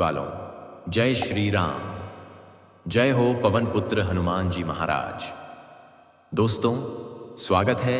वालों, जय श्री राम। जय हो पवन पुत्र हनुमान जी महाराज। दोस्तों, स्वागत है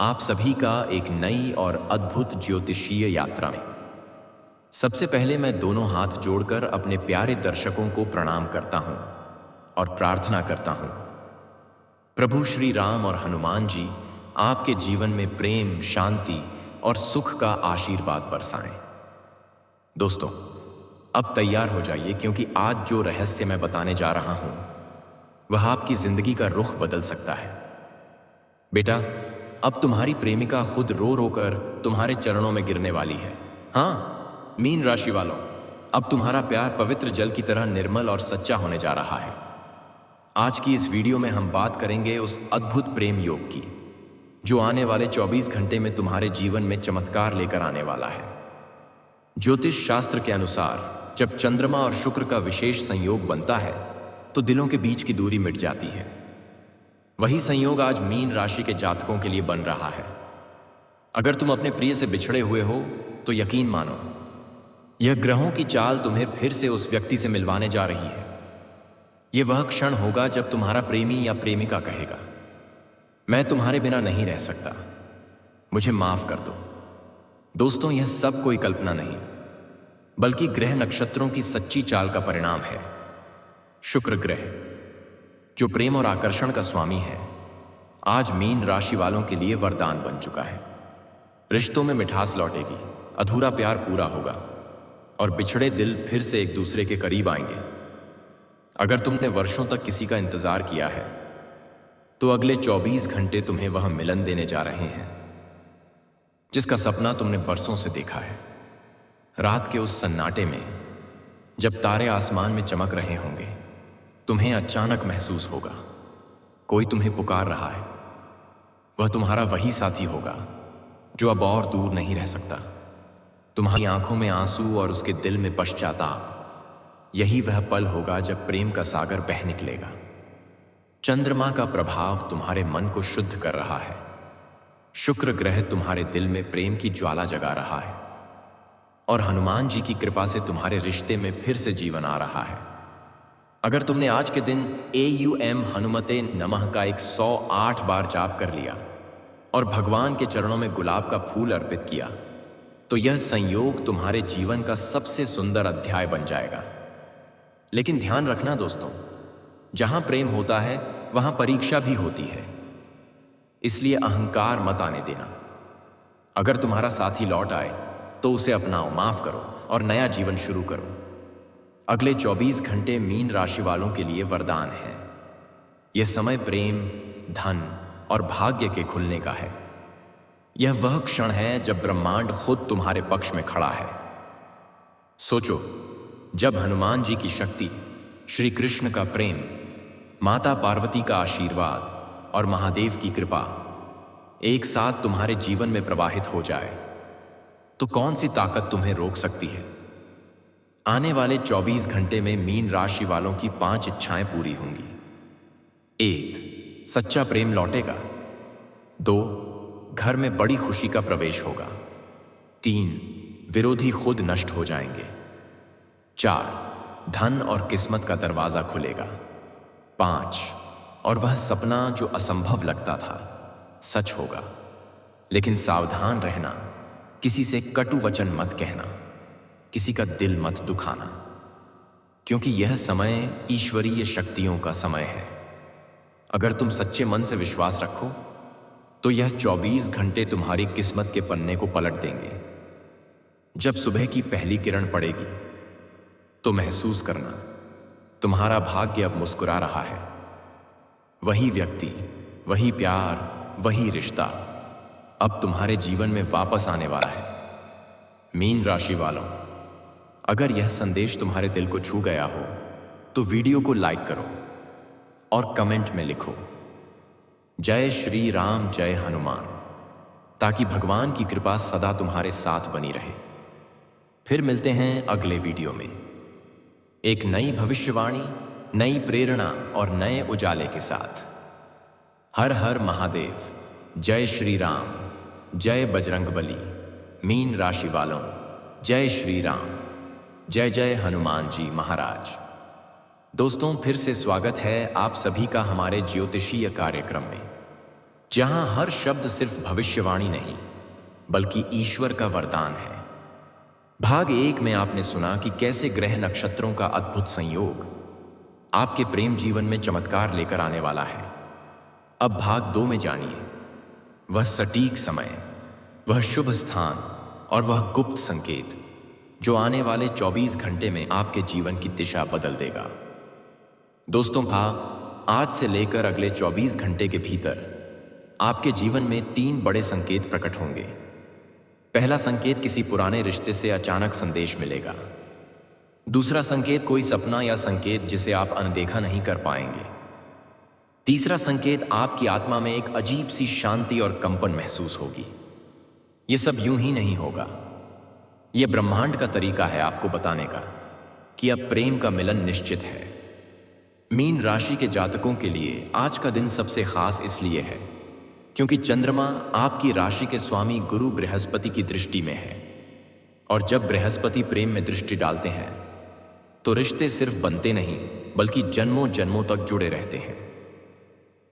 आप सभी का एक नई और अद्भुत ज्योतिषीय यात्रा में। सबसे पहले मैं दोनों हाथ जोड़कर अपने प्यारे दर्शकों को प्रणाम करता हूं और प्रार्थना करता हूं, प्रभु श्री राम और हनुमान जी आपके जीवन में प्रेम, शांति और सुख का आशीर्वाद बरसाएं। दोस्तों, अब तैयार हो जाइए, क्योंकि आज जो रहस्य मैं बताने जा रहा हूं वह आपकी जिंदगी का रुख बदल सकता है। बेटा, अब तुम्हारी प्रेमिका खुद रो रो कर तुम्हारे चरणों में गिरने वाली है। हाँ, मीन राशि वालों, अब तुम्हारा प्यार पवित्र जल की तरह निर्मल और सच्चा होने जा रहा है। आज की इस वीडियो में हम बात करेंगे उस अद्भुत प्रेम योग की जो आने वाले 24 घंटे में तुम्हारे जीवन में चमत्कार लेकर आने वाला है। ज्योतिष शास्त्र के अनुसार जब चंद्रमा और शुक्र का विशेष संयोग बनता है तो दिलों के बीच की दूरी मिट जाती है। वही संयोग आज मीन राशि के जातकों के लिए बन रहा है। अगर तुम अपने प्रिय से बिछड़े हुए हो तो यकीन मानो, यह ग्रहों की चाल तुम्हें फिर से उस व्यक्ति से मिलवाने जा रही है। यह वह क्षण होगा जब तुम्हारा प्रेमी या प्रेमिका कहेगा, मैं तुम्हारे बिना नहीं रह सकता, मुझे माफ कर दो। दोस्तों, यह सब कोई कल्पना नहीं बल्कि ग्रह नक्षत्रों की सच्ची चाल का परिणाम है। शुक्र ग्रह, जो प्रेम और आकर्षण का स्वामी है, आज मीन राशि वालों के लिए वरदान बन चुका है। रिश्तों में मिठास लौटेगी, अधूरा प्यार पूरा होगा और बिछड़े दिल फिर से एक दूसरे के करीब आएंगे। अगर तुमने वर्षों तक किसी का इंतजार किया है तो अगले 24 घंटे तुम्हें वह मिलन देने जा रहे हैं जिसका सपना तुमने बरसों से देखा है। रात के उस सन्नाटे में जब तारे आसमान में चमक रहे होंगे, तुम्हें अचानक महसूस होगा कोई तुम्हें पुकार रहा है। वह तुम्हारा वही साथी होगा जो अब और दूर नहीं रह सकता। तुम्हारी आंखों में आंसू और उसके दिल में पश्चाताप। यही वह पल होगा जब प्रेम का सागर बह निकलेगा। चंद्रमा का प्रभाव तुम्हारे मन को शुद्ध कर रहा है। शुक्र ग्रह तुम्हारे दिल में प्रेम की ज्वाला जगा रहा है और हनुमान जी की कृपा से तुम्हारे रिश्ते में फिर से जीवन आ रहा है। अगर तुमने आज के दिन AUM हनुमते नमः का 108 बार जाप कर लिया और भगवान के चरणों में गुलाब का फूल अर्पित किया तो यह संयोग तुम्हारे जीवन का सबसे सुंदर अध्याय बन जाएगा। लेकिन ध्यान रखना दोस्तों, जहां प्रेम होता है वहां परीक्षा भी होती है, इसलिए अहंकार मत आने देना। अगर तुम्हारा साथी लौट आए तो उसे अपनाओ, माफ करो और नया जीवन शुरू करो। अगले 24 घंटे मीन राशि वालों के लिए वरदान है। यह समय प्रेम, धन और भाग्य के खुलने का है। यह वह क्षण है जब ब्रह्मांड खुद तुम्हारे पक्ष में खड़ा है। सोचो, जब हनुमान जी की शक्ति, श्री कृष्ण का प्रेम, माता पार्वती का आशीर्वाद और महादेव की कृपा एक साथ तुम्हारे जीवन में प्रवाहित हो जाए तो कौन सी ताकत तुम्हें रोक सकती है। आने वाले 24 घंटे में मीन राशि वालों की 5 इच्छाएं पूरी होंगी। 1. सच्चा प्रेम लौटेगा। 2. घर में बड़ी खुशी का प्रवेश होगा। 3. विरोधी खुद नष्ट हो जाएंगे। 4. धन और किस्मत का दरवाजा खुलेगा। 5. और वह सपना जो असंभव लगता था सच होगा। लेकिन सावधान रहना, किसी से कटु वचन मत कहना, किसी का दिल मत दुखाना, क्योंकि यह समय ईश्वरीय शक्तियों का समय है। अगर तुम सच्चे मन से विश्वास रखो तो यह 24 घंटे तुम्हारी किस्मत के पन्ने को पलट देंगे। जब सुबह की पहली किरण पड़ेगी तो महसूस करना तुम्हारा भाग्य अब मुस्कुरा रहा है। वही व्यक्ति, वही प्यार, वही रिश्ता अब तुम्हारे जीवन में वापस आने वाला है। मीन राशि वालों, अगर यह संदेश तुम्हारे दिल को छू गया हो तो वीडियो को लाइक करो और कमेंट में लिखो जय श्री राम, जय हनुमान, ताकि भगवान की कृपा सदा तुम्हारे साथ बनी रहे। फिर मिलते हैं अगले वीडियो में एक नई भविष्यवाणी, नई प्रेरणा और नए उजाले के साथ। हर हर महादेव। जय श्री राम, जय बजरंगबली। मीन राशि वालों, जय श्री राम। जय जय हनुमान जी महाराज। दोस्तों, फिर से स्वागत है आप सभी का हमारे ज्योतिषीय कार्यक्रम में, जहां हर शब्द सिर्फ भविष्यवाणी नहीं बल्कि ईश्वर का वरदान है। भाग 1 में आपने सुना कि कैसे ग्रह नक्षत्रों का अद्भुत संयोग आपके प्रेम जीवन में चमत्कार लेकर आने वाला है। अब भाग 2 में जानिए वह सटीक समय, वह शुभ स्थान और वह गुप्त संकेत जो आने वाले 24 घंटे में आपके जीवन की दिशा बदल देगा। दोस्तों, आज से लेकर अगले 24 घंटे के भीतर आपके जीवन में 3 बड़े संकेत प्रकट होंगे। पहला संकेत, किसी पुराने रिश्ते से अचानक संदेश मिलेगा। दूसरा संकेत, कोई सपना या संकेत जिसे आप अनदेखा नहीं कर पाएंगे। तीसरा संकेत, आपकी आत्मा में एक अजीब सी शांति और कंपन महसूस होगी। यह सब यूं ही नहीं होगा। यह ब्रह्मांड का तरीका है आपको बताने का कि अब प्रेम का मिलन निश्चित है। मीन राशि के जातकों के लिए आज का दिन सबसे खास इसलिए है क्योंकि चंद्रमा आपकी राशि के स्वामी गुरु बृहस्पति की दृष्टि में है, और जब बृहस्पति प्रेम में दृष्टि डालते हैं तो रिश्ते सिर्फ बनते नहीं बल्कि जन्मों जन्मों तक जुड़े रहते हैं।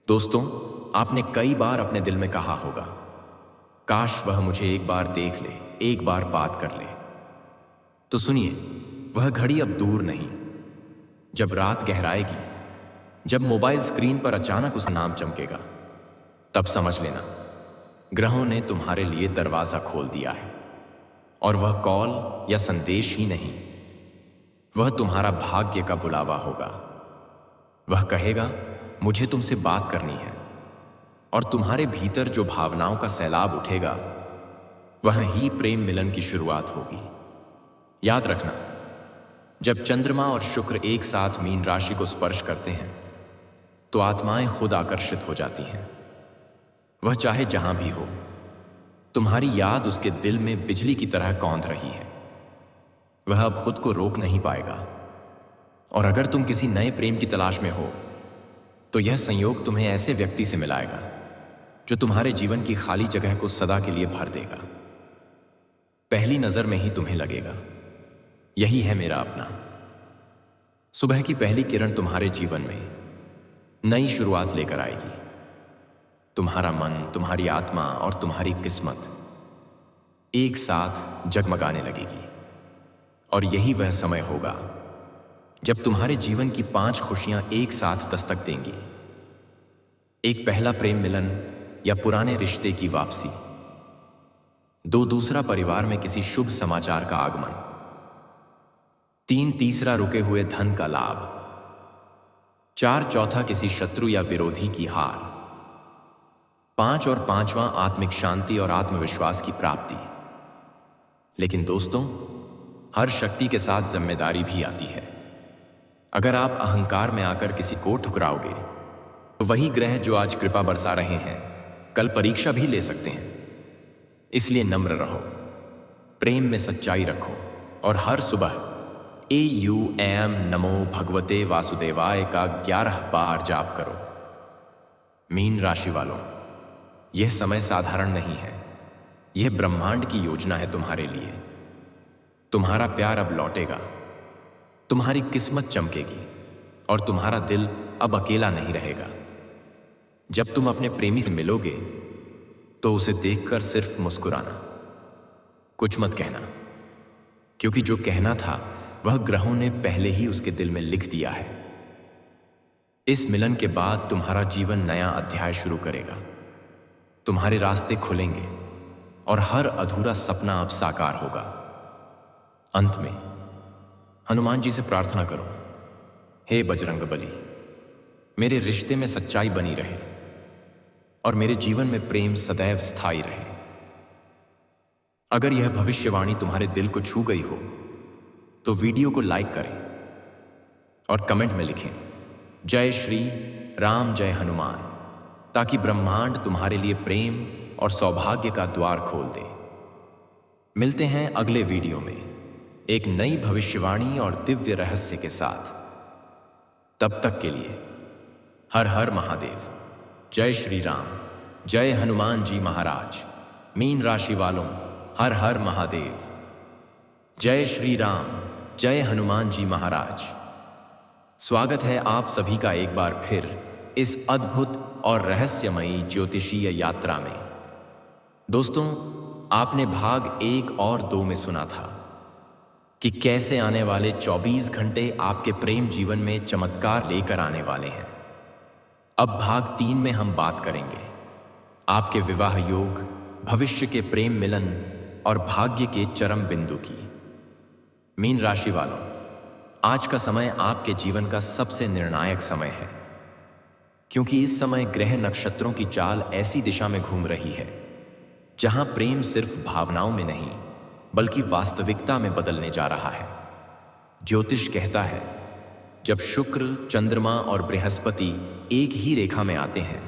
दोस्तों, आपने कई बार अपने दिल में कहा होगा, काश वह मुझे एक बार देख ले, एक बार बात कर ले। तो सुनिए, वह घड़ी अब दूर नहीं। जब रात गहराएगी, जब मोबाइल स्क्रीन पर अचानक उसका नाम चमकेगा, तब समझ लेना ग्रहों ने तुम्हारे लिए दरवाजा खोल दिया है। और वह कॉल या संदेश ही नहीं, वह तुम्हारा भाग्य का बुलावा होगा। वह कहेगा, मुझे तुमसे बात करनी है। और तुम्हारे भीतर जो भावनाओं का सैलाब उठेगा, वह ही प्रेम मिलन की शुरुआत होगी। याद रखना, जब चंद्रमा और शुक्र एक साथ मीन राशि को स्पर्श करते हैं तो आत्माएं खुद आकर्षित हो जाती हैं। वह चाहे जहां भी हो, तुम्हारी याद उसके दिल में बिजली की तरह कौंध रही है। वह अब खुद को रोक नहीं पाएगा। और अगर तुम किसी नए प्रेम की तलाश में हो तो यह संयोग तुम्हें ऐसे व्यक्ति से मिलाएगा जो तुम्हारे जीवन की खाली जगह को सदा के लिए भर देगा। पहली नजर में ही तुम्हें लगेगा, यही है मेरा अपना। सुबह की पहली किरण तुम्हारे जीवन में नई शुरुआत लेकर आएगी। तुम्हारा मन, तुम्हारी आत्मा और तुम्हारी किस्मत एक साथ जगमगाने लगेगी। और यही वह समय होगा जब तुम्हारे जीवन की 5 खुशियां एक साथ दस्तक देंगी। एक, पहला प्रेम मिलन या पुराने रिश्ते की वापसी। 2, दूसरा परिवार में किसी शुभ समाचार का आगमन। 3, तीसरा रुके हुए धन का लाभ। 4, चौथा किसी शत्रु या विरोधी की हार। 5 और 5वां, आत्मिक शांति और आत्मविश्वास की प्राप्ति। लेकिन दोस्तों, हर शक्ति के साथ जिम्मेदारी भी आती है। अगर आप अहंकार में आकर किसी को ठुकराओगे तो वही ग्रह जो आज कृपा बरसा रहे हैं कल परीक्षा भी ले सकते हैं। इसलिए नम्र रहो, प्रेम में सच्चाई रखो और हर सुबह AUM नमो भगवते वासुदेवाय का 11 बार जाप करो। मीन राशि वालों, यह समय साधारण नहीं है। यह ब्रह्मांड की योजना है तुम्हारे लिए। तुम्हारा प्यार अब लौटेगा, तुम्हारी किस्मत चमकेगी और तुम्हारा दिल अब अकेला नहीं रहेगा। जब तुम अपने प्रेमी से मिलोगे तो उसे देखकर सिर्फ मुस्कुराना, कुछ मत कहना, क्योंकि जो कहना था वह ग्रहों ने पहले ही उसके दिल में लिख दिया है। इस मिलन के बाद तुम्हारा जीवन नया अध्याय शुरू करेगा। तुम्हारे रास्ते खुलेंगे और हर अधूरा सपना अब साकार होगा। अंत में हनुमान जी से प्रार्थना करो, हे बजरंगबली, मेरे रिश्ते में सच्चाई बनी रहे और मेरे जीवन में प्रेम सदैव स्थायी रहे। अगर यह भविष्यवाणी तुम्हारे दिल को छू गई हो तो वीडियो को लाइक करें और कमेंट में लिखें, जय श्री राम, जय हनुमान, ताकि ब्रह्मांड तुम्हारे लिए प्रेम और सौभाग्य का द्वार खोल दे। मिलते हैं अगले वीडियो में एक नई भविष्यवाणी और दिव्य रहस्य के साथ। तब तक के लिए हर हर महादेव। जय श्री राम, जय हनुमान जी महाराज। मीन राशि वालों, हर हर महादेव। जय श्री राम, जय हनुमान जी महाराज। स्वागत है आप सभी का एक बार फिर इस अद्भुत और रहस्यमयी ज्योतिषीय यात्रा में। दोस्तों, आपने भाग 1 और 2 में सुना था कि कैसे आने वाले 24 घंटे आपके प्रेम जीवन में चमत्कार लेकर आने वाले हैं। अब भाग 3 में हम बात करेंगे आपके विवाह योग, भविष्य के प्रेम मिलन और भाग्य के चरम बिंदु की। मीन राशि वालों, आज का समय आपके जीवन का सबसे निर्णायक समय है, क्योंकि इस समय ग्रह नक्षत्रों की चाल ऐसी दिशा में घूम रही है जहां प्रेम सिर्फ भावनाओं में नहीं बल्कि वास्तविकता में बदलने जा रहा है। ज्योतिष कहता है, जब शुक्र, चंद्रमा और बृहस्पति एक ही रेखा में आते हैं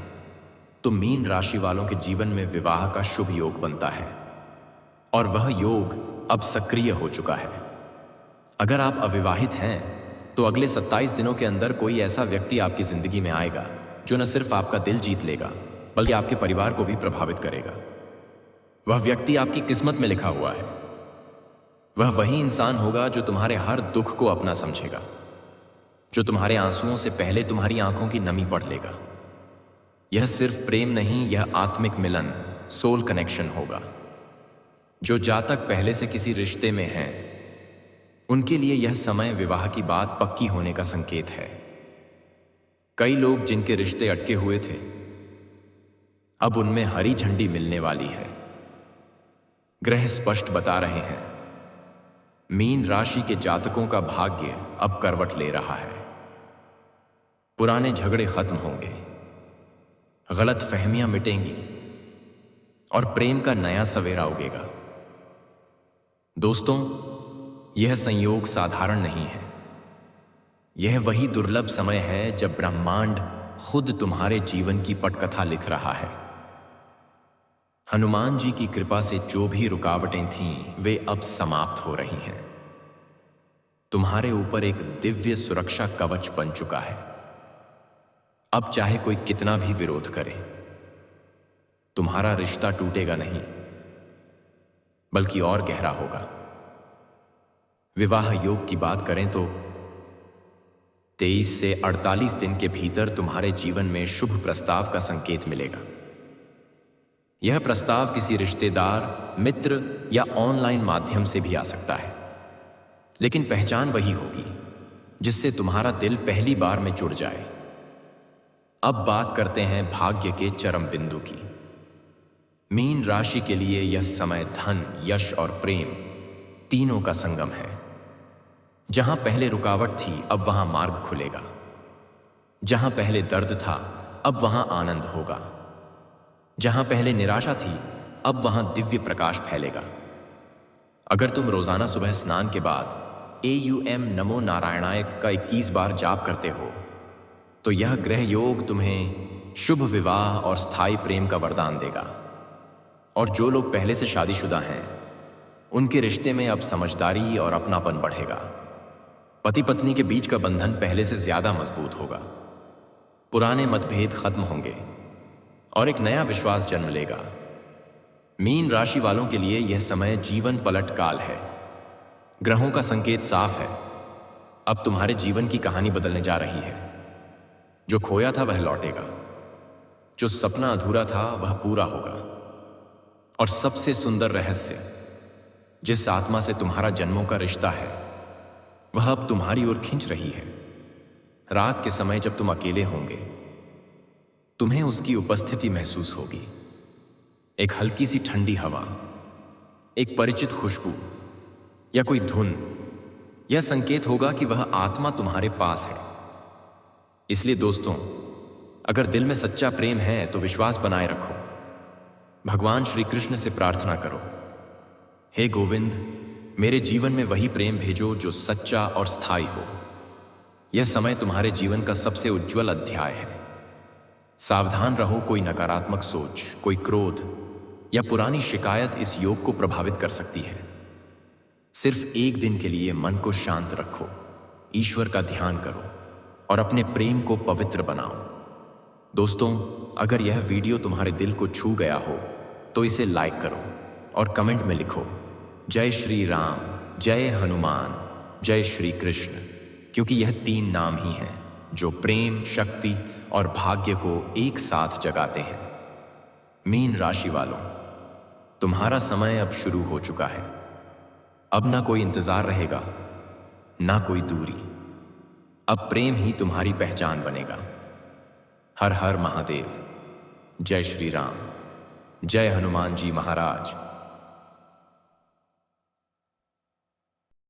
तो मीन राशि वालों के जीवन में विवाह का शुभ योग बनता है, और वह योग अब सक्रिय हो चुका है। अगर आप अविवाहित हैं तो अगले 27 दिनों के अंदर कोई ऐसा व्यक्ति आपकी जिंदगी में आएगा जो न सिर्फ आपका दिल जीत लेगा बल्कि आपके परिवार को भी प्रभावित करेगा। वह व्यक्ति आपकी किस्मत में लिखा हुआ है। वह वही इंसान होगा जो तुम्हारे हर दुख को अपना समझेगा, जो तुम्हारे आंसुओं से पहले तुम्हारी आंखों की नमी पढ़ लेगा। यह सिर्फ प्रेम नहीं, यह आत्मिक मिलन, सोल कनेक्शन होगा। जो जातक पहले से किसी रिश्ते में हैं उनके लिए यह समय विवाह की बात पक्की होने का संकेत है। कई लोग जिनके रिश्ते अटके हुए थे, अब उनमें हरी झंडी मिलने वाली है। ग्रह स्पष्ट बता रहे हैं, मीन राशि के जातकों का भाग्य अब करवट ले रहा है। पुराने झगड़े खत्म होंगे, गलत फहमियां मिटेंगी और प्रेम का नया सवेरा उगेगा। दोस्तों, यह संयोग साधारण नहीं है। यह वही दुर्लभ समय है जब ब्रह्मांड खुद तुम्हारे जीवन की पटकथा लिख रहा है। हनुमान जी की कृपा से जो भी रुकावटें थीं वे अब समाप्त हो रही हैं। तुम्हारे ऊपर एक दिव्य सुरक्षा कवच बन चुका है। अब चाहे कोई कितना भी विरोध करे, तुम्हारा रिश्ता टूटेगा नहीं बल्कि और गहरा होगा। विवाह योग की बात करें तो 23 से 48 दिन के भीतर तुम्हारे जीवन में शुभ प्रस्ताव का संकेत मिलेगा। यह प्रस्ताव किसी रिश्तेदार, मित्र या ऑनलाइन माध्यम से भी आ सकता है, लेकिन पहचान वही होगी जिससे तुम्हारा दिल पहली बार में जुड़ जाए। अब बात करते हैं भाग्य के चरम बिंदु की। मीन राशि के लिए यह समय धन, यश और प्रेम तीनों का संगम है। जहां पहले रुकावट थी अब वहां मार्ग खुलेगा। जहां पहले दर्द था अब वहां आनंद होगा। जहां पहले निराशा थी अब वहां दिव्य प्रकाश फैलेगा। अगर तुम रोजाना सुबह स्नान के बाद AUM नमो नारायणाय का 21 बार जाप करते हो तो यह ग्रह योग तुम्हें शुभ विवाह और स्थायी प्रेम का वरदान देगा। और जो लोग पहले से शादीशुदा हैं उनके रिश्ते में अब समझदारी और अपनापन बढ़ेगा। पति पत्नी के बीच का बंधन पहले से ज्यादा मजबूत होगा। पुराने मतभेद खत्म होंगे और एक नया विश्वास जन्म लेगा। मीन राशि वालों के लिए यह समय जीवन पलट काल है। ग्रहों का संकेत साफ है, अब तुम्हारे जीवन की कहानी बदलने जा रही है। जो खोया था वह लौटेगा, जो सपना अधूरा था वह पूरा होगा, और सबसे सुंदर रहस्य, जिस आत्मा से तुम्हारा जन्मों का रिश्ता है वह अब तुम्हारी ओर खींच रही है। रात के समय जब तुम अकेले होंगे तुम्हें उसकी उपस्थिति महसूस होगी। एक हल्की सी ठंडी हवा, एक परिचित खुशबू या कोई धुन, यह संकेत होगा कि वह आत्मा तुम्हारे पास है। इसलिए दोस्तों, अगर दिल में सच्चा प्रेम है तो विश्वास बनाए रखो। भगवान श्री कृष्ण से प्रार्थना करो, हे गोविंद, मेरे जीवन में वही प्रेम भेजो जो सच्चा और स्थायी हो। यह समय तुम्हारे जीवन का सबसे उज्जवल अध्याय है। सावधान रहो, कोई नकारात्मक सोच, कोई क्रोध या पुरानी शिकायत इस योग को प्रभावित कर सकती है। सिर्फ एक दिन के लिए मन को शांत रखो, ईश्वर का ध्यान करो और अपने प्रेम को पवित्र बनाओ। दोस्तों, अगर यह वीडियो तुम्हारे दिल को छू गया हो तो इसे लाइक करो और कमेंट में लिखो, जय श्री राम, जय हनुमान, जय श्री कृष्ण, क्योंकि यह 3 नाम ही हैं जो प्रेम, शक्ति और भाग्य को एक साथ जगाते हैं। मीन राशि वालों, तुम्हारा समय अब शुरू हो चुका है। अब ना कोई इंतजार रहेगा, ना कोई दूरी। अब प्रेम ही तुम्हारी पहचान बनेगा। हर हर महादेव। जय श्री राम। जय हनुमान जी महाराज।